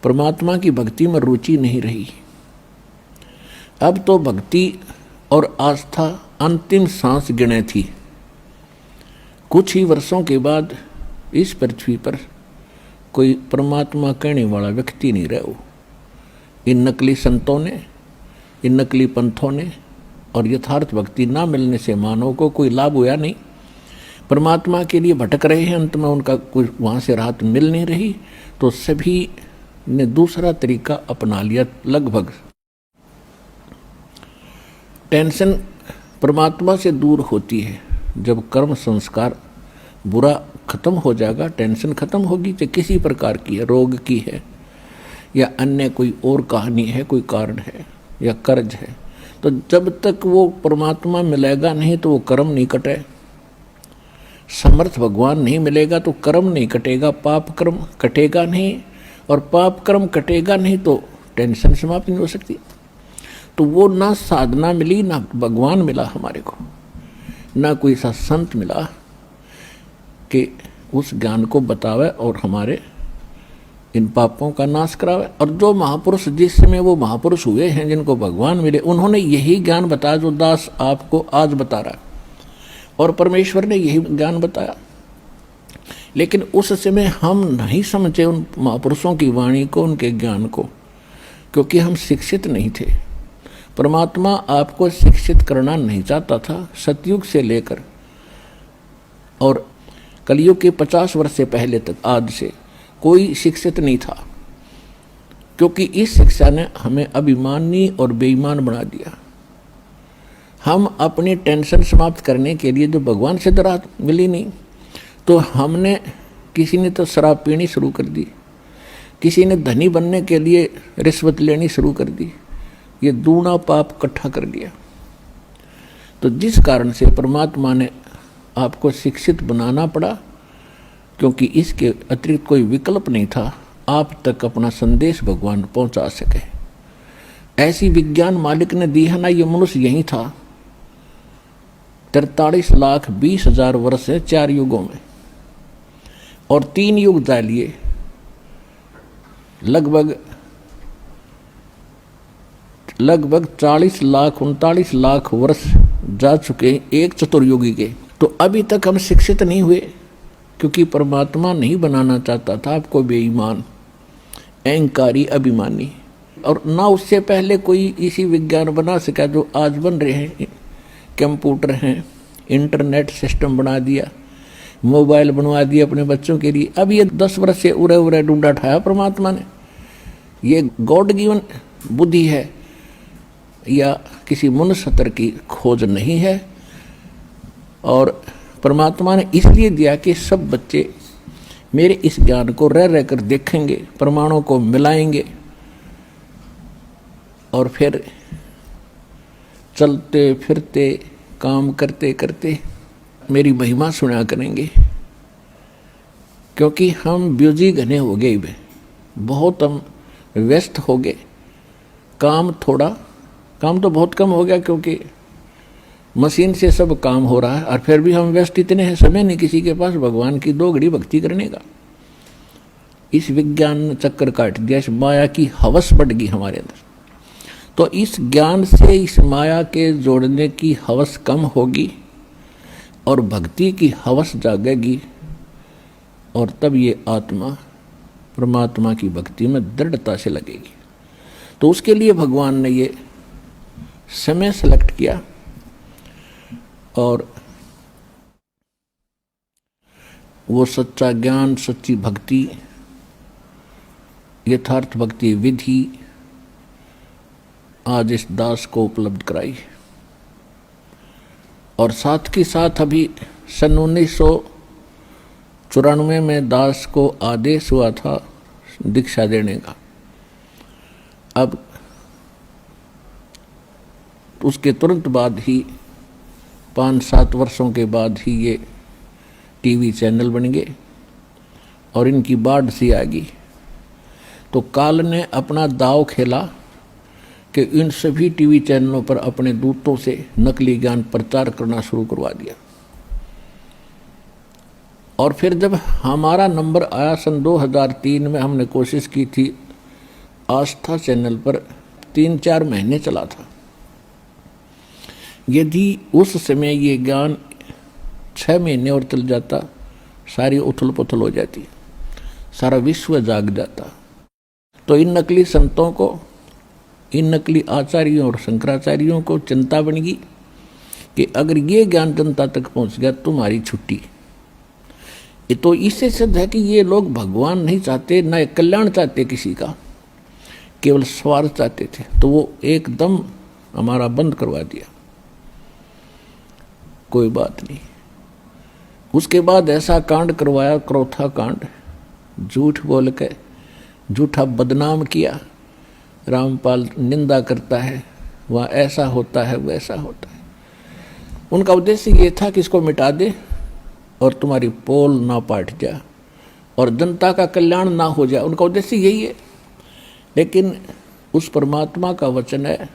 परमात्मा की भक्ति में रुचि नहीं रही। अब तो भक्ति और आस्था अंतिम सांस गिने थी। कुछ ही वर्षों के बाद इस पृथ्वी पर कोई परमात्मा कहने वाला व्यक्ति नहीं रहा। इन नकली संतों ने, इन नकली पंथों ने और यथार्थ भक्ति ना मिलने से मानव को कोई लाभ हुआ नहीं। परमात्मा के लिए भटक रहे हैं, अंत में उनका कुछ वहाँ से राहत मिल नहीं रही, तो सभी ने दूसरा तरीका अपना लिया। लगभग टेंशन परमात्मा से दूर होती है जब कर्म संस्कार बुरा खत्म हो जाएगा। टेंशन खत्म होगी, चाहे किसी प्रकार की है, रोग की है या अन्य कोई और कहानी है, कोई कारण है या कर्ज है, तो जब तक वो परमात्मा मिलेगा नहीं तो वो कर्म नहीं कटे। समर्थ भगवान नहीं मिलेगा तो कर्म नहीं कटेगा, पाप कर्म कटेगा नहीं, और पाप कर्म कटेगा नहीं तो टेंशन समाप्त नहीं हो सकती। तो वो ना साधना मिली, ना भगवान मिला हमारे को, ना कोई सा संत मिला कि उस ज्ञान को बतावे और हमारे इन पापों का नाश करावे। और जो महापुरुष जिस समय वो महापुरुष हुए हैं, जिनको भगवान मिले, उन्होंने यही ज्ञान बताया जो दास आपको आज बता रहा है, और परमेश्वर ने यही ज्ञान बताया। लेकिन उस समय हम नहीं समझे उन महापुरुषों की वाणी को, उनके ज्ञान को, क्योंकि हम शिक्षित नहीं थे। परमात्मा आपको शिक्षित करना नहीं चाहता था। सतयुग से लेकर और कलयुग के 50 वर्ष से पहले तक आज से कोई शिक्षित नहीं था, क्योंकि इस शिक्षा ने हमें अभिमानी और बेईमान बना दिया। हम अपनी टेंशन समाप्त करने के लिए जो भगवान से राहत मिली नहीं, तो हमने, किसी ने तो शराब पीनी शुरू कर दी, किसी ने धनी बनने के लिए रिश्वत लेनी शुरू कर दी, ये दूना पाप इकट्ठा कर लिया। तो जिस कारण से परमात्मा ने आपको शिक्षित बनाना पड़ा, क्योंकि इसके अतिरिक्त कोई विकल्प नहीं था आप तक अपना संदेश भगवान पहुंचा सके। ऐसी विज्ञान मालिक ने दी है ना, ये मनुष्य यही था 43,20,000 वर्ष है 4 युगों में, और 3 युग डालिए, लगभग 40 लाख 39 लाख वर्ष जा चुके एक चतुर्युगी के। तो अभी तक हम शिक्षित नहीं हुए, क्योंकि परमात्मा नहीं बनाना चाहता था आपको बेईमान, अहंकारी, अभिमानी। और ना उससे पहले कोई इसी विज्ञान बना सका जो आज बन रहे हैं। कंप्यूटर हैं, इंटरनेट सिस्टम बना दिया, मोबाइल बनवा दिए अपने बच्चों के लिए। अब ये 10 वर्ष से उरे उरे ढूंढा ठाया परमात्मा ने। ये गॉड गिवन बुद्धि है या किसी मनुष्य की खोज नहीं है, और परमात्मा ने इसलिए दिया कि सब बच्चे मेरे इस ज्ञान को रह रहकर देखेंगे, प्रमाणों को मिलाएंगे, और फिर चलते फिरते काम करते करते मेरी महिमा सुना करेंगे। क्योंकि हम बिजी घने हो गए, बहुत हम व्यस्त हो गए। काम तो बहुत कम हो गया, क्योंकि मशीन से सब काम हो रहा है, और फिर भी हम व्यस्त इतने हैं, समय नहीं किसी के पास भगवान की 2 घड़ी भक्ति करने का। इस विज्ञान ने चक्कर काट दिया, इस माया की हवस बढ़ गई हमारे अंदर। तो इस ज्ञान से इस माया के जोड़ने की हवस कम होगी और भक्ति की हवस जागेगी, और तब ये आत्मा परमात्मा की भक्ति में दृढ़ता से लगेगी। तो उसके लिए भगवान ने ये समय सेलेक्ट किया, और वो सच्चा ज्ञान, सच्ची भक्ति, यथार्थ भक्ति विधि आज इस दास को उपलब्ध कराई। और साथ के साथ अभी सन 1994 में दास को आदेश हुआ था दीक्षा देने का। अब उसके तुरंत बाद ही 5-7 वर्षों के बाद ही ये टीवी चैनल बन गए और इनकी बाढ़ सी आ गई। तो काल ने अपना दाव खेला कि इन सभी टीवी चैनलों पर अपने दूतों से नकली ज्ञान प्रचार करना शुरू करवा दिया। और फिर जब हमारा नंबर आया सन 2003 में, हमने कोशिश की थी आस्था चैनल पर 3-4 महीने चला था। यदि उस समय ये ज्ञान 6 महीने और चल जाता, सारी उथल पुथल हो जाती, सारा विश्व जाग जाता। तो इन नकली संतों को, इन नकली आचार्यों और शंकराचार्यों को चिंता बन गई कि अगर ये ज्ञान जनता तक पहुंच गया तुम्हारी छुट्टी। ये तो इससे सिद्ध है कि ये लोग भगवान नहीं चाहते, न कल्याण चाहते किसी का, केवल स्वार्थ चाहते थे। तो वो एकदम हमारा बंद करवा दिया। कोई बात नहीं। उसके बाद ऐसा कांड करवाया, क्रोथा कांड, झूठ बोल के झूठा बदनाम किया। रामपाल निंदा करता है, वह ऐसा होता है वैसा होता है। उनका उद्देश्य ये था कि इसको मिटा दे और तुम्हारी पोल ना पाट जाए और जनता का कल्याण ना हो जाए। उनका उद्देश्य यही है। लेकिन उस परमात्मा का वचन है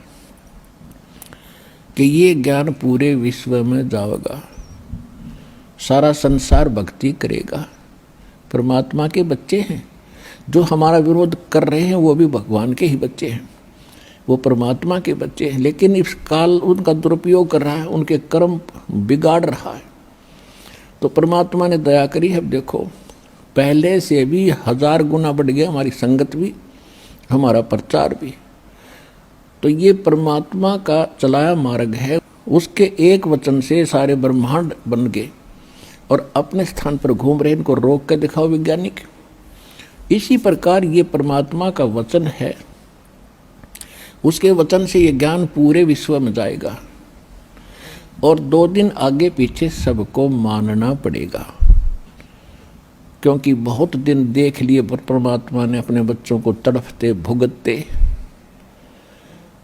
कि ये ज्ञान पूरे विश्व में जाएगा, सारा संसार भक्ति करेगा। परमात्मा के बच्चे हैं, जो हमारा विरोध कर रहे हैं वो भी भगवान के ही बच्चे हैं, वो परमात्मा के बच्चे हैं। लेकिन इस काल उनका दुरुपयोग कर रहा है, उनके कर्म बिगाड़ रहा है। तो परमात्मा ने दया करी है। अब देखो, पहले से भी 1000 गुना बढ़ गया हमारी संगत भी, हमारा प्रचार भी। तो ये परमात्मा का चलाया मार्ग है। उसके एक वचन से सारे ब्रह्मांड बन गए और अपने स्थान पर घूम रहे। इनको रोक कर दिखाओ वैज्ञानिक। इसी प्रकार ये परमात्मा का वचन है, उसके वचन से ये ज्ञान पूरे विश्व में जाएगा और 2 दिन आगे पीछे सबको मानना पड़ेगा, क्योंकि बहुत दिन देख लिए परमात्मा ने अपने बच्चों को तड़फते भुगतते।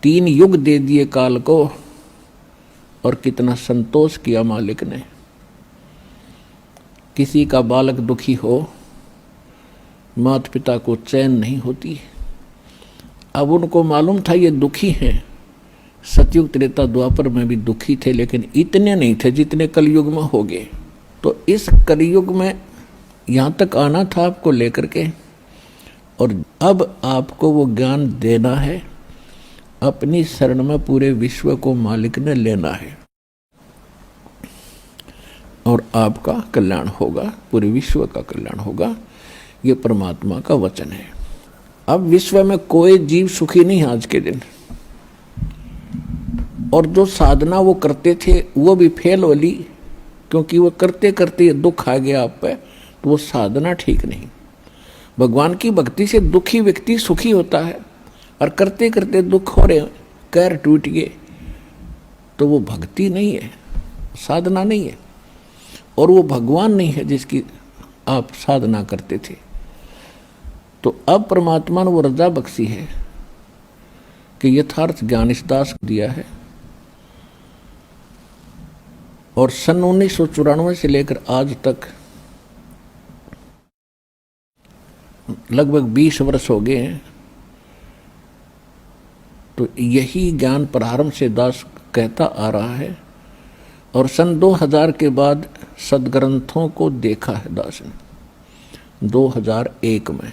3 युग दे दिए काल को और कितना संतोष किया मालिक ने। किसी का बालक दुखी हो, माता पिता को चैन नहीं होती। अब उनको मालूम था ये दुखी हैं। सतयुग त्रेता द्वापर में भी दुखी थे, लेकिन इतने नहीं थे जितने कलयुग में हो गए। तो इस कलयुग में यहाँ तक आना था आपको लेकर के, और अब आपको वो ज्ञान देना है। अपनी शरण में पूरे विश्व को मालिक ने लेना है और आपका कल्याण होगा, पूरे विश्व का कल्याण होगा। ये परमात्मा का वचन है। अब विश्व में कोई जीव सुखी नहीं है आज के दिन, और जो साधना वो करते थे वो भी फेल वाली, क्योंकि वो करते करते दुख आ गया आप पे, तो वो साधना ठीक नहीं। भगवान की भक्ति से दुखी व्यक्ति सुखी होता है, और करते करते दुख हो रहे, कैर टूट गए, तो वो भक्ति नहीं है, साधना नहीं है, और वो भगवान नहीं है जिसकी आप साधना करते थे। तो अब परमात्मा ने वो रजा बख्शी है कि यथार्थ ज्ञान इस दास को दिया है, और सन 1994 से लेकर आज तक लगभग 20 वर्ष हो गए हैं। तो यही ज्ञान प्रारंभ से दास कहता आ रहा है, और सन 2000 के बाद सदग्रंथों को देखा है दास ने 2001 में।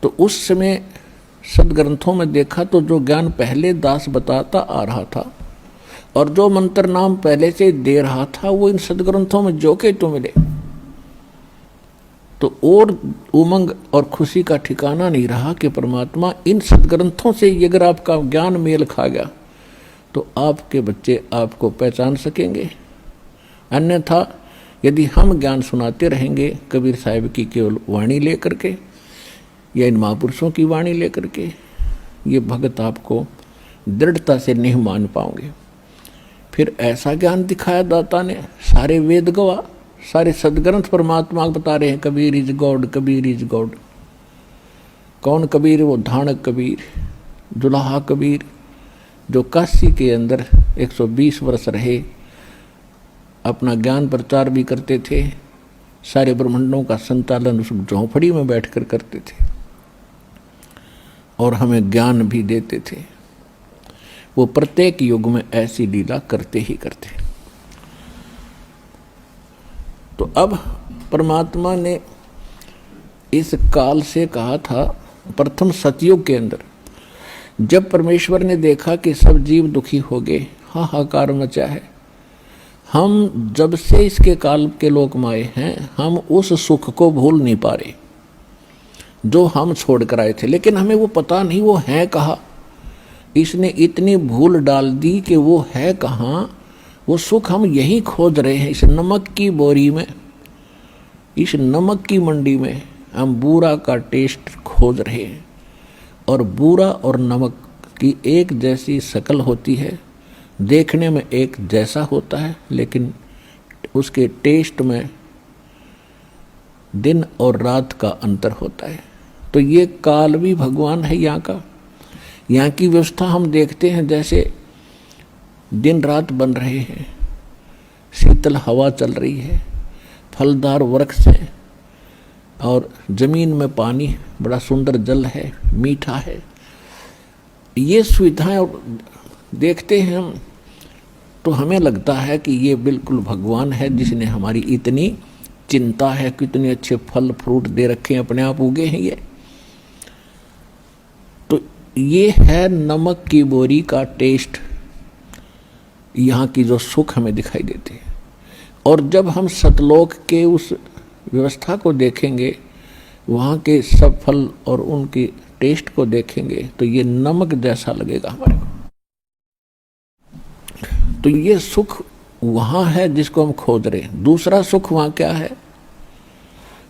तो उस समय सदग्रंथों में देखा तो जो ज्ञान पहले दास बताता आ रहा था और जो मंत्र नाम पहले से दे रहा था, वो इन सदग्रंथों में जो के तो मिले। तो और उमंग और खुशी का ठिकाना नहीं रहा कि परमात्मा इन सदग्रंथों से अगर आपका ज्ञान मेल खा गया तो आपके बच्चे आपको पहचान सकेंगे। अन्यथा यदि हम ज्ञान सुनाते रहेंगे कबीर साहिब की केवल वाणी लेकर के या इन महापुरुषों की वाणी लेकर के, ये भगत आपको दृढ़ता से नहीं मान पाओगे। फिर ऐसा ज्ञान दिखाया दाता ने, सारे वेद गवाह, सारे सदग्रंथ परमात्मा बता रहे हैं Kabir is God, Kabir is God. कौन कबीर? वो धानक कबीर, दुल्हा कबीर, जो काशी के अंदर 120 वर्ष रहे, अपना ज्ञान प्रचार भी करते थे, सारे ब्रह्मांडों का संचालन उस झोंपड़ी में बैठकर करते थे और हमें ज्ञान भी देते थे। वो प्रत्येक युग में ऐसी लीला करते ही करते। तो अब परमात्मा ने इस काल से कहा था प्रथम सतयुग के अंदर जब परमेश्वर ने देखा कि सब जीव दुखी हो गए, हाहाकार मचा है, हम जब से इसके काल के लोक में आए हैं, हम उस सुख को भूल नहीं पा रहे जो हम छोड़ कर आए थे। लेकिन हमें वो पता नहीं वो है कहाँ। इसने इतनी भूल डाल दी कि वो है कहाँ। वो सुख हम यहीं खोज रहे हैं, इस नमक की बोरी में, इस नमक की मंडी में हम बूरा का टेस्ट खोज रहे हैं। और बूरा और नमक की एक जैसी शक्ल होती है, देखने में एक जैसा होता है, लेकिन उसके टेस्ट में दिन और रात का अंतर होता है। तो ये काल भी भगवान है यहाँ का। यहाँ की व्यवस्था हम देखते हैं, जैसे दिन रात बन रहे हैं, शीतल हवा चल रही है, फलदार वृक्ष हैं और जमीन में पानी, बड़ा सुंदर जल है, मीठा है। ये सुविधाएं देखते हैं हम तो हमें लगता है कि ये बिल्कुल भगवान है जिसने हमारी इतनी चिंता है, कितने अच्छे फल फ्रूट दे रखे हैं, अपने आप उगे हैं ये। तो ये है नमक की बोरी का टेस्ट, यहाँ की जो सुख हमें दिखाई देते हैं। और जब हम सतलोक के उस व्यवस्था को देखेंगे, वहाँ के सब फल और उनकी टेस्ट को देखेंगे, तो ये नमक जैसा लगेगा हमारे को। तो ये सुख वहाँ है जिसको हम खोज रहे हैं। दूसरा सुख वहाँ क्या है?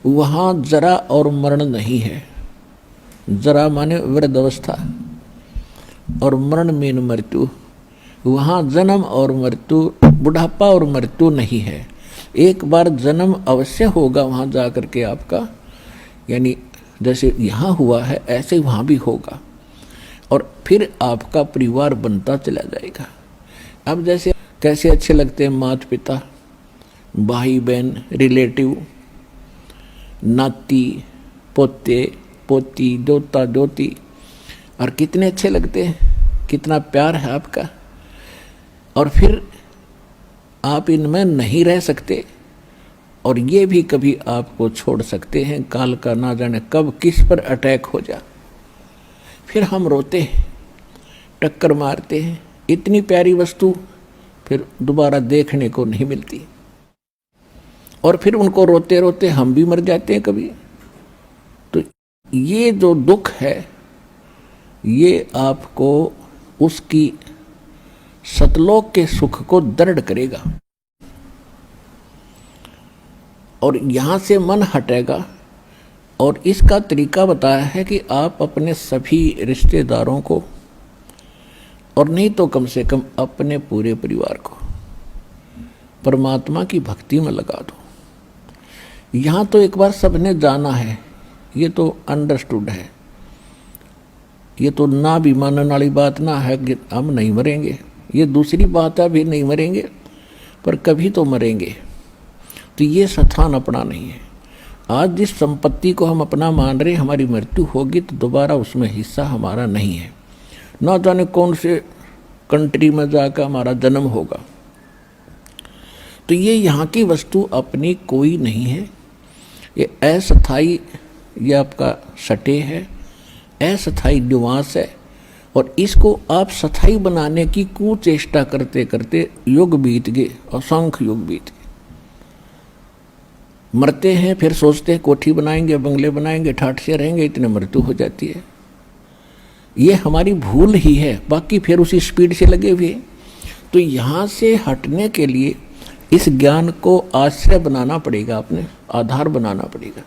वहाँ जरा और मरण नहीं है। जरा माने वृद्धावस्था और मरण मीन मृत्यु। वहाँ जन्म और मृत्यु, बुढ़ापा और मृत्यु नहीं है। एक बार जन्म अवश्य होगा वहाँ जा कर के आपका, यानी जैसे यहाँ हुआ है ऐसे वहाँ भी होगा, और फिर आपका परिवार बनता चला जाएगा। अब जैसे कैसे अच्छे लगते हैं माता पिता, भाई बहन, रिलेटिव, नाती पोते पोती, दोता दोती, और कितने अच्छे लगते हैं, कितना प्यार है आपका। और फिर आप इनमें नहीं रह सकते, और ये भी कभी आपको छोड़ सकते हैं। काल का ना जाने कब किस पर अटैक हो जा, फिर हम रोते हैं, टक्कर मारते हैं। इतनी प्यारी वस्तु फिर दोबारा देखने को नहीं मिलती, और फिर उनको रोते रोते हम भी मर जाते हैं कभी। तो ये जो दुख है, ये आपको उसकी सतलोक के सुख को दृढ़ करेगा, और यहाँ से मन हटेगा। और इसका तरीका बताया है कि आप अपने सभी रिश्तेदारों को, और नहीं तो कम से कम अपने पूरे परिवार को परमात्मा की भक्ति में लगा दो। यहाँ तो एक बार सबने जाना है, ये तो अंडरस्टूड है, ये तो ना भी मानने वाली बात ना है कि हम नहीं मरेंगे। ये दूसरी बात है, भी नहीं मरेंगे पर कभी तो मरेंगे। तो ये स्थान अपना नहीं है। आज जिस संपत्ति को हम अपना मान रहे, हमारी मृत्यु होगी तो दोबारा उसमें हिस्सा हमारा नहीं है। ना जाने कौन से कंट्री में जाकर हमारा जन्म होगा। तो ये यहाँ की वस्तु अपनी कोई नहीं है, ये अस्थायी, ये आपका सटे है, अस्थायी निवास है। और इसको आप स्थायी बनाने की कुचेष्टा करते करते युग बीत गए, असंख्य युग बीत गए। मरते हैं, फिर सोचते हैं कोठी बनाएंगे, बंगले बनाएंगे, ठाठ से रहेंगे, इतने मृत्यु हो जाती है। ये हमारी भूल ही है, बाकी फिर उसी स्पीड से लगे हुए। तो यहाँ से हटने के लिए इस ज्ञान को आश्रय बनाना पड़ेगा, अपने आधार बनाना पड़ेगा।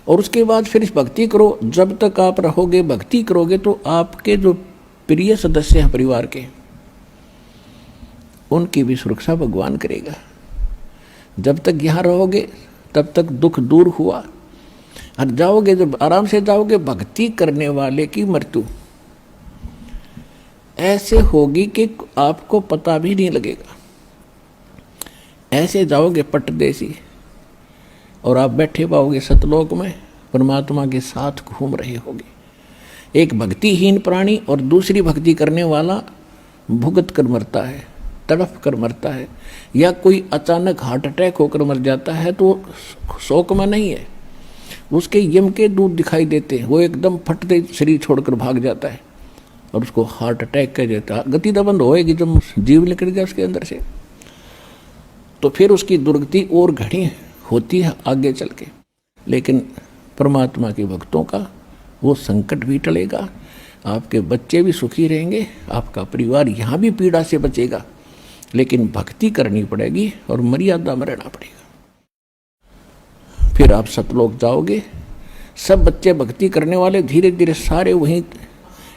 और उसके बाद फिर इस भक्ति करो। जब तक आप रहोगे, भक्ति करोगे, तो आपके जो प्रिय सदस्य हैं परिवार के, उनकी भी सुरक्षा भगवान करेगा। जब तक यहाँ रहोगे तब तक दुख दूर हुआ, और जाओगे, जब आराम से जाओगे, भक्ति करने वाले की मृत्यु ऐसे होगी कि आपको पता भी नहीं लगेगा। ऐसे जाओगे पटदेसी, और आप बैठे पाओगे सतलोक में, परमात्मा के साथ घूम रहे होगे। एक भक्तिहीन प्राणी और दूसरी भक्ति करने वाला भुगत कर मरता है, तड़प कर मरता है, या कोई अचानक हार्ट अटैक होकर मर जाता है, तो शोक में नहीं है, उसके यम के दूत दिखाई देते हैं, वो एकदम फटते शरीर छोड़कर भाग जाता है और उसको हार्ट अटैक कह देता है। गति तो बंद होएगी जब जीव निकल गया उसके अंदर से, तो फिर उसकी दुर्गति और घड़ी होती है आगे चल के। लेकिन परमात्मा के भक्तों का वो संकट भी टलेगा, आपके बच्चे भी सुखी रहेंगे, आपका परिवार यहाँ भी पीड़ा से बचेगा। लेकिन भक्ति करनी पड़ेगी और मर्यादा में रहना पड़ेगा, फिर आप सतलोक जाओगे। सब बच्चे भक्ति करने वाले धीरे धीरे सारे वहीं,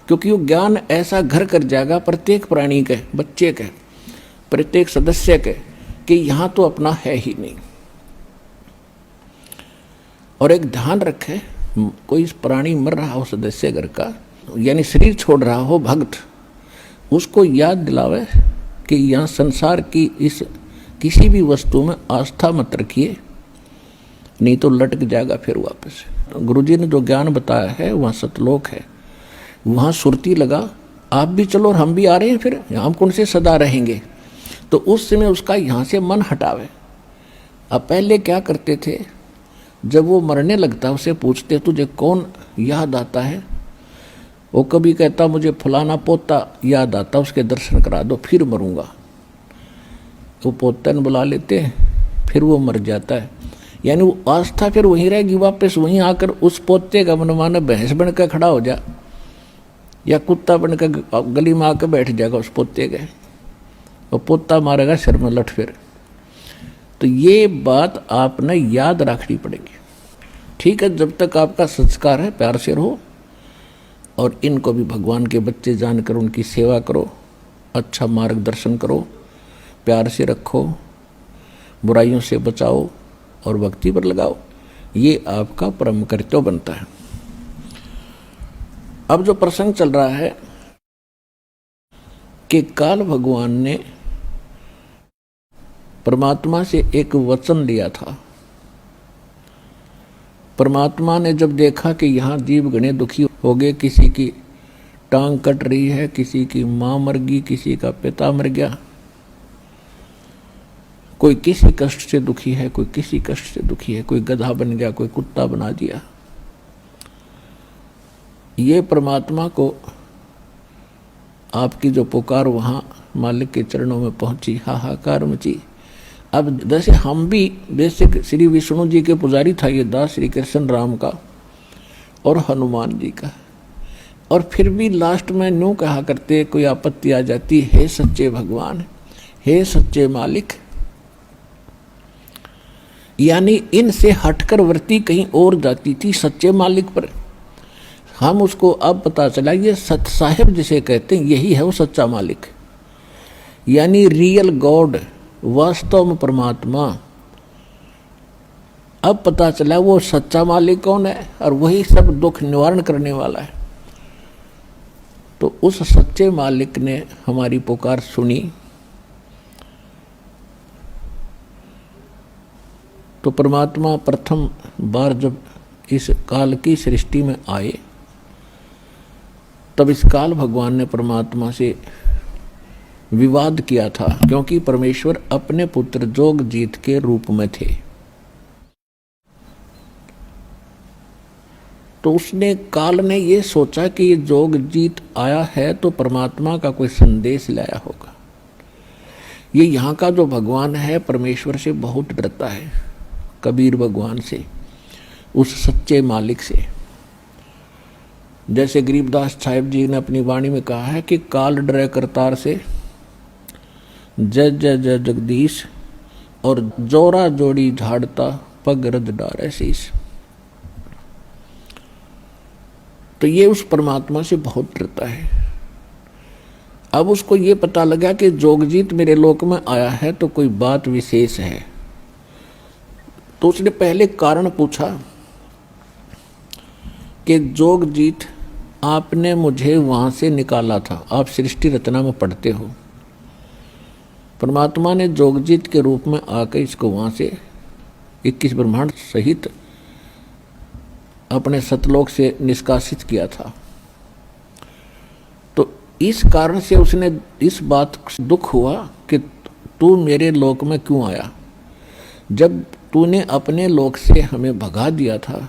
क्योंकि वो ज्ञान ऐसा घर कर जाएगा प्रत्येक प्राणी के, बच्चे के, प्रत्येक सदस्य के, कि यहाँ तो अपना है ही नहीं। और एक ध्यान रखे, कोई प्राणी मर रहा हो सदस्य घर का, यानी शरीर छोड़ रहा हो भक्त, उसको याद दिलावे कि यहाँ संसार की इस किसी भी वस्तु में आस्था मत रखिए, नहीं तो लटक जाएगा फिर वापस। गुरुजी ने जो ज्ञान बताया है वहाँ सतलोक है, वहाँ सुरती लगा, आप भी चलो और हम भी आ रहे हैं, फिर हम कौन से सदा रहेंगे। तो उस समय उसका यहाँ से मन हटावे। अब पहले क्या करते थे, जब वो मरने लगता उसे पूछते तुझे कौन याद आता है, वो कभी कहता मुझे फलाना पोता याद आता, उसके दर्शन करा दो फिर मरूंगा। वो पोता ने बुला लेते हैं, फिर वो मर जाता है। यानी वो आस्था फिर वहीं रहेगी, वापस वहीं आकर उस पोते का मनमाना भैंस बन कर खड़ा हो जा, या कुत्ता बनकर गली में आकर बैठ जाएगा उस पोते के, और पोता मारेगा सिर में लठ फिर। तो ये बात आपने याद रखनी पड़ेगी। ठीक है, जब तक आपका संस्कार है प्यार से रहो, और इनको भी भगवान के बच्चे जानकर उनकी सेवा करो, अच्छा मार्गदर्शन करो, प्यार से रखो, बुराइयों से बचाओ और भक्ति पर लगाओ। ये आपका परम कर्तव्य बनता है। अब जो प्रसंग चल रहा है कि काल भगवान ने परमात्मा से एक वचन लिया था। परमात्मा ने जब देखा कि यहाँ जीव गणे दुखी हो गए, किसी की टांग कट रही है, किसी की माँ मर गई, किसी का पिता मर गया, कोई किसी कष्ट से दुखी है, कोई किसी कष्ट से दुखी है, कोई गधा बन गया, कोई कुत्ता बना दिया। ये परमात्मा को आपकी जो पुकार वहाँ मालिक के चरणों में पहुंची, हाहाकार मची। अब जैसे हम भी बेसिक श्री विष्णु जी के पुजारी था ये दास, श्री कृष्ण राम का और हनुमान जी का, और फिर भी लास्ट में न्यू कहा करते, कोई आपत्ति आ जाती, हे सच्चे भगवान, हे सच्चे मालिक। यानी इनसे हटकर वृत्ति कहीं और जाती थी सच्चे मालिक पर। हम उसको अब पता चला ये सत साहिब जिसे कहते हैं यही है वो सच्चा मालिक, यानी रियल गॉड, वास्तव में परमात्मा। अब पता चला वो सच्चा मालिक कौन है, और वही सब दुख निवारण करने वाला है। तो उस सच्चे मालिक ने हमारी पुकार सुनी। तो परमात्मा प्रथम बार जब इस काल की सृष्टि में आए, तब इस काल भगवान ने परमात्मा से विवाद किया था, क्योंकि परमेश्वर अपने पुत्र जोगजीत के रूप में थे। तो उसने, काल ने ये सोचा कि ये जोगजीत आया है तो परमात्मा का कोई संदेश लाया होगा। ये यहाँ का जो भगवान है परमेश्वर से बहुत डरता है, कबीर भगवान से, उस सच्चे मालिक से। जैसे गरीबदास साहिब जी ने अपनी वाणी में कहा है कि काल डरे करतार से, जय जय जय जगदीश, और जोरा जोड़ी झाड़ता पग रद डारे शीस। तो ये उस परमात्मा से बहुत डरता है। अब उसको ये पता लगा कि जोगजीत मेरे लोक में आया है तो कोई बात विशेष है। तो उसने पहले कारण पूछा कि जोगजीत, आपने मुझे वहां से निकाला था, आप सृष्टि रचना में पढ़ते हो, परमात्मा ने जोगजीत के रूप में आकर इसको वहां से 21 ब्रह्मांड सहित अपने सतलोक से निष्कासित किया था। तो इस कारण से उसने इस बात से दुख हुआ कि तू मेरे लोक में क्यों आया, जब तूने अपने लोक से हमें भगा दिया था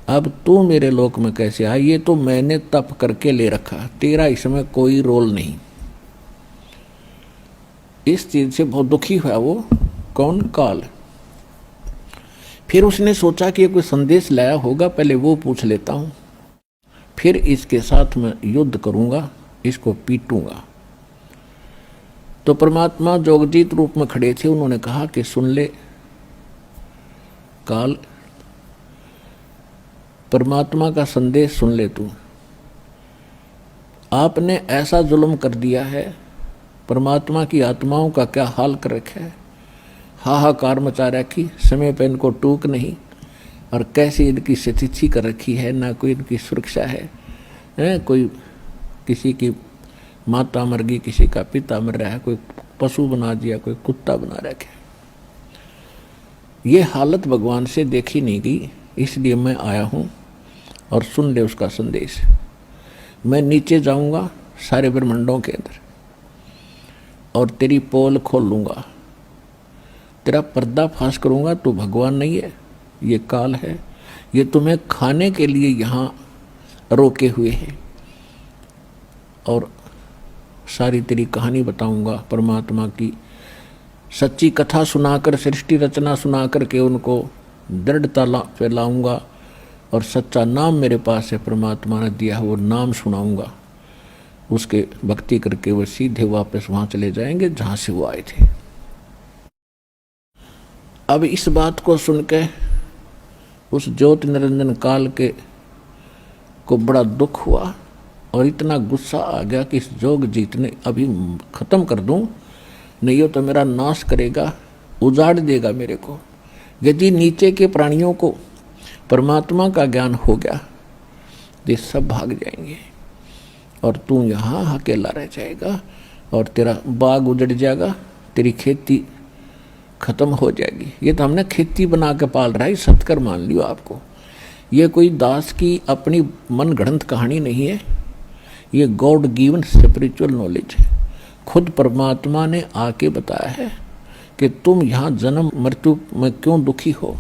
अब तू मेरे लोक में कैसे आया? ये तो मैंने तप करके ले रखा, तेरा इसमें कोई रोल नहीं। इस चीज से बहुत दुखी हुआ वो। कौन? काल। फिर उसने सोचा कि ये कोई संदेश लाया होगा, पहले वो पूछ लेता हूं, फिर इसके साथ मैं युद्ध करूंगा, इसको पीटूंगा। तो परमात्मा जोगजीत रूप में खड़े थे, उन्होंने कहा कि सुन ले काल, परमात्मा का संदेश सुन ले तू। आपने ऐसा जुल्म कर दिया है, परमात्मा की आत्माओं का क्या हाल कर रखा है, हाहाकार मचा रखी, समय पर इनको टूक नहीं, और कैसी इनकी स्थिति कर रखी है, ना कोई इनकी सुरक्षा है, कोई किसी की माता मर गई, किसी का पिता मर रहा है, कोई पशु बना दिया, कोई कुत्ता बना रखा। ये हालत भगवान से देखी नहीं गई, इसलिए मैं आया हूँ और सुन ले उसका संदेश। मैं नीचे जाऊँगा सारे ब्रह्मांडों के अंदर और तेरी पोल खोल लूँगा, तेरा पर्दा फाश करूँगा। तू भगवान नहीं है, ये काल है, ये तुम्हें खाने के लिए यहाँ रोके हुए हैं, और सारी तेरी कहानी बताऊँगा, परमात्मा की सच्ची कथा सुनाकर, सृष्टि रचना सुनाकर के उनको दृढ़ता फैलाऊँगा, और सच्चा नाम मेरे पास है, परमात्मा ने दिया है, वो नाम सुनाऊँगा। उसके भक्ति करके वो सीधे वापस वहाँ चले जाएंगे जहाँ से वो आए थे। अब इस बात को सुन के उस ज्योति निरंजन काल के को बड़ा दुख हुआ और इतना गुस्सा आ गया कि इस जोगजीत ने अभी खत्म कर दूं, नहीं हो तो मेरा नाश करेगा, उजाड़ देगा मेरे को। यदि नीचे के प्राणियों को परमात्मा का ज्ञान हो गया ये सब भाग जाएंगे और तू यहाँ अकेला रह जाएगा और तेरा बाग उजड़ जाएगा, तेरी खेती खत्म हो जाएगी। ये तो हमने खेती बना के पाल रहा है, सत्कर मान लियो आपको। ये कोई दास की अपनी मन गढ़ंत कहानी नहीं है, ये गॉड गिवन स्पिरिचुअल नॉलेज है। खुद परमात्मा ने आके बताया है कि तुम यहाँ जन्म मृत्यु में क्यों दुखी हो,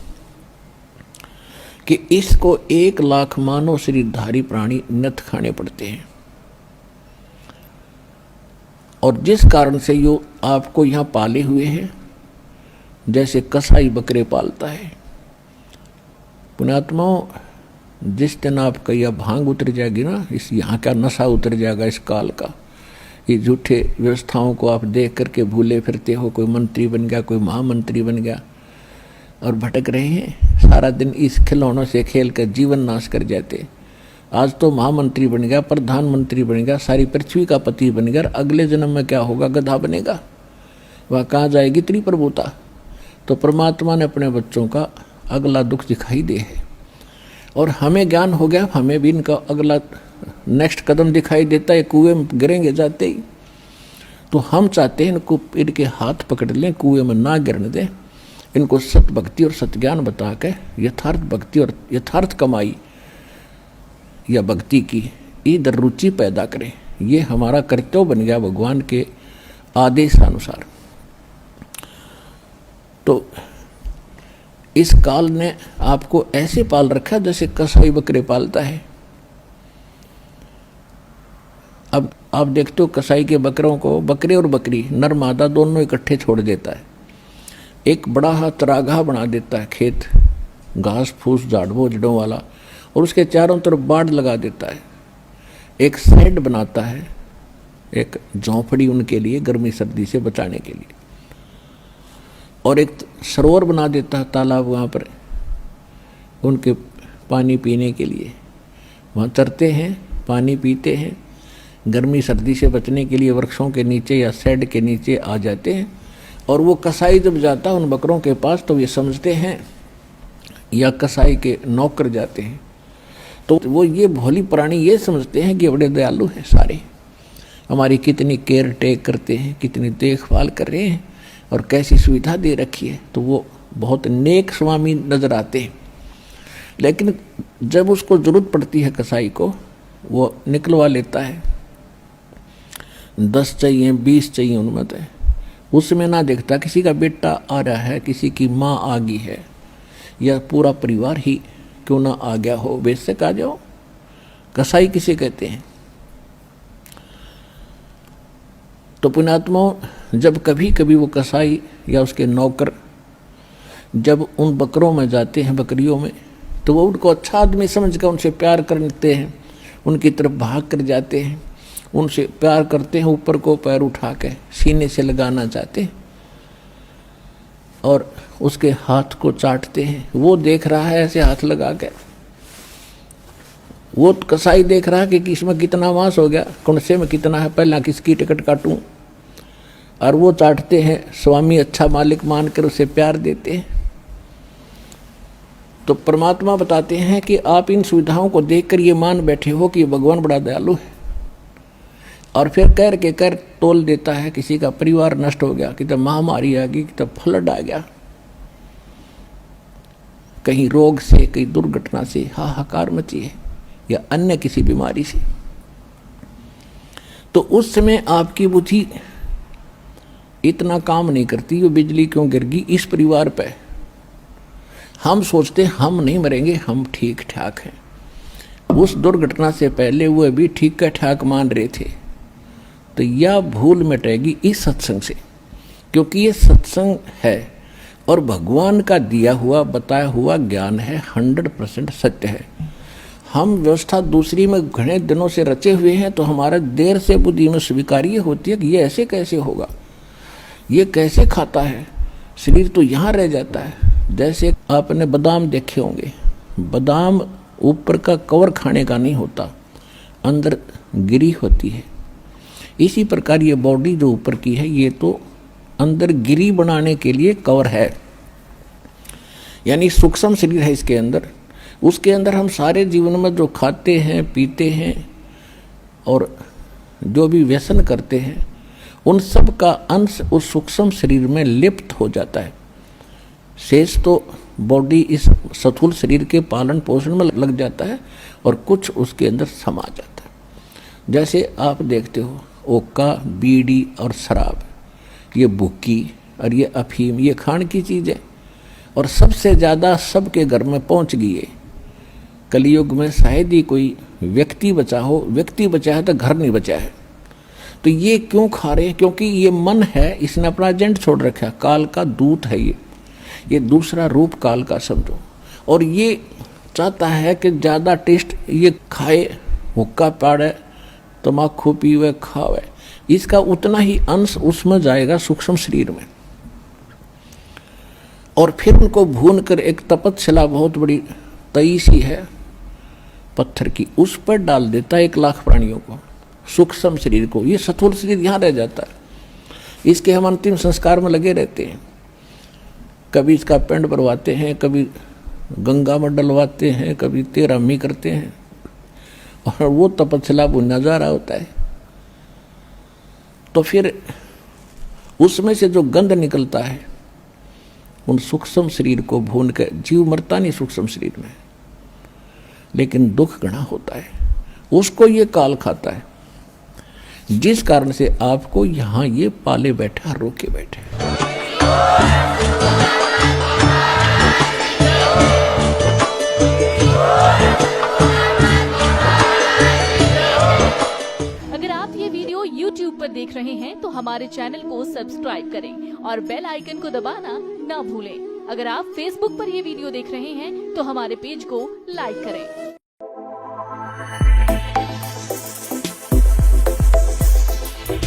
कि इसको 1 लाख मानव शरीरधारी प्राणी नथ खाने पड़ते हैं, और जिस कारण से यो आपको यहाँ पाले हुए हैं, जैसे कसाई बकरे पालता है। पुण्यात्माओं, जिस दिन आपका यह भांग उतर जाएगी ना, इस यहाँ का नशा उतर जाएगा इस काल का, ये झूठे व्यवस्थाओं को आप देख करके भूले फिरते हो, कोई मंत्री बन गया, कोई महामंत्री बन गया और भटक रहे हैं, सारा दिन इस खिलौनों से खेल कर जीवन नाश कर जाते। आज तो महामंत्री बन गया, प्रधानमंत्री बन गया, सारी पृथ्वी का पति बन गया, अगले जन्म में क्या होगा? गधा बनेगा, वह कहाँ जाएगी त्रिप्रभुता। तो परमात्मा ने अपने बच्चों का अगला दुख दिखाई दे है, और हमें ज्ञान हो गया, हमें भी इनका अगला नेक्स्ट कदम दिखाई देता है, कुएं में गिरेंगे जाते ही। तो हम चाहते हैं इनको, इनके हाथ पकड़ लें, कुएं में ना गिरने दें, इनको सत भक्ति और सत्ज्ञान बता के यथार्थ भक्ति और यथार्थ कमाई या भक्ति की इधर रुचि पैदा करें। ये हमारा कर्तव्य बन गया भगवान के आदेशानुसार। तो इस काल ने आपको ऐसे पाल रखा जैसे कसाई बकरे पालता है। अब आप देखते हो कसाई के बकरों को, बकरे और बकरी नर मादा दोनों इकट्ठे छोड़ देता है, एक बड़ा हा तरागाह बना देता है, खेत घास फूस झाड़वो जड़ों वाला, और उसके चारों तरफ बाड़ लगा देता है, एक शेड बनाता है, एक झोंपड़ी उनके लिए गर्मी सर्दी से बचाने के लिए, और एक सरोवर बना देता है, तालाब वहाँ पर उनके पानी पीने के लिए, वहाँ चरते हैं, पानी पीते हैं, गर्मी सर्दी से बचने के लिए वृक्षों के नीचे या शेड के नीचे आ जाते हैं। और वो कसाई जब जाता है उन बकरों के पास तो ये समझते हैं, या कसाई के नौकर जाते हैं तो वो ये भोली प्राणी ये समझते हैं कि बड़े दयालु हैं, सारे हमारी कितनी केयर टेक करते हैं, कितनी देखभाल कर रहे हैं और कैसी सुविधा दे रखी है, तो वो बहुत नेक स्वामी नजर आते हैं। लेकिन जब उसको जरूरत पड़ती है कसाई को, वो निकलवा लेता है, 10 चाहिए 20 चाहिए उनमें तो, उसमें ना देखता किसी का बेटा आ रहा है, किसी की माँ आ गई है, या पूरा परिवार ही क्यों ना आ गया हो, बेशक आ जाओ। कसाई किसे कहते हैं? तो पुण्यात्माओं, जब कभी कभी वो कसाई या उसके नौकर जब उन बकरों में जाते हैं, बकरियों में, तो वो उनको अच्छा आदमी समझ कर उनसे प्यार करते हैं, उनकी तरफ भाग कर जाते हैं, उनसे प्यार करते हैं, ऊपर को पैर उठा के सीने से लगाना चाहते हैं और उसके हाथ को चाटते हैं। वो देख रहा है ऐसे हाथ लगा के, वो कसाई देख रहा है कि किसमें कितना मांस हो गया, कौनसे में कितना है, पहला किसकी टिकट काटूं। और वो चाटते हैं, स्वामी अच्छा मालिक मानकर उसे प्यार देते हैं। तो परमात्मा बताते हैं कि आप इन सुविधाओं को देखकर ये मान बैठे हो कि भगवान बड़ा दयालु है, और फिर कर के कर तोल देता है। किसी का परिवार नष्ट हो गया, कितना महामारी आ गई, कितना फ्लड आ गया, कहीं रोग से, कहीं दुर्घटना से हाहाकार मची है, या अन्य किसी बीमारी से, तो उस समय आपकी बुद्धि इतना काम नहीं करती, वो बिजली क्यों गिर गई इस परिवार पे। हम सोचते हम नहीं मरेंगे, हम ठीक ठाक हैं। उस दुर्घटना से पहले वो भी ठीक ठाक मान रहे थे। तो यह भूल मिटेगी इस सत्संग से, क्योंकि ये सत्संग है और भगवान का दिया हुआ बताया हुआ ज्ञान है, 100% सत्य है। हम व्यवस्था दूसरी में घने दिनों से रचे हुए हैं, तो हमारा देर से बुद्धि में स्वीकार्य होती है कि ये ऐसे कैसे होगा, ये कैसे खाता है, शरीर तो यहाँ रह जाता है। जैसे आपने बादाम देखे होंगे, बादाम ऊपर का कवर खाने का नहीं होता, अंदर गिरी होती है। इसी प्रकार ये बॉडी जो ऊपर की है, ये तो अंदर गिरी बनाने के लिए कवर है, यानी सूक्ष्म शरीर है इसके अंदर। उसके अंदर हम सारे जीवन में जो खाते हैं, पीते हैं और जो भी व्यसन करते हैं, उन सब का अंश उस सूक्ष्म शरीर में लिप्त हो जाता है। शेष तो बॉडी इस स्थूल शरीर के पालन पोषण में लग जाता है और कुछ उसके अंदर समा जाता है। जैसे आप देखते हो ओका, बीड़ी और शराब, ये बुक्की और ये अफीम, ये खान की चीज़ है और सबसे ज़्यादा सबके घर में पहुंच गई है। कलयुग में शायद ही कोई व्यक्ति बचा हो, व्यक्ति बचा है तो घर नहीं बचा है। तो ये क्यों खा रहे हैं? क्योंकि ये मन है, इसने अपना एजेंट छोड़ रखा है, काल का दूत है ये दूसरा रूप काल का समझो। और ये चाहता है कि ज़्यादा टेस्ट ये खाए, हुक्का पाड़े, तम्बाकू पीवे, खावे, इसका उतना ही अंश उसमें जाएगा सूक्ष्म शरीर में। और फिर उनको भून कर एक तपतशिला बहुत बड़ी तई सी है पत्थर की, उस पर डाल देता है 1 लाख प्राणियों को, सूक्ष्म शरीर को। ये स्थूल शरीर यहाँ रह जाता है। इसके हम अंतिम संस्कार में लगे रहते हैं, कभी इसका पिंड भरवाते हैं, कभी गंगा में डलवाते हैं, कभी 13वीं करते हैं, और वो तपस्या वो नजारा होता है। तो फिर उसमें से जो गंध निकलता है, उन सूक्ष्म शरीर को भून कर, जीव मरता नहीं सूक्ष्म शरीर में, लेकिन दुख घना होता है, उसको ये काल खाता है, जिस कारण से आपको यहां ये पाले बैठा, रोके बैठे। अगर आप ये वीडियो YouTube पर देख रहे हैं तो हमारे चैनल को सब्सक्राइब करें और बेल आइकन को दबाना ना भूलें। अगर आप Facebook पर ये वीडियो देख रहे हैं तो हमारे पेज को लाइक करें।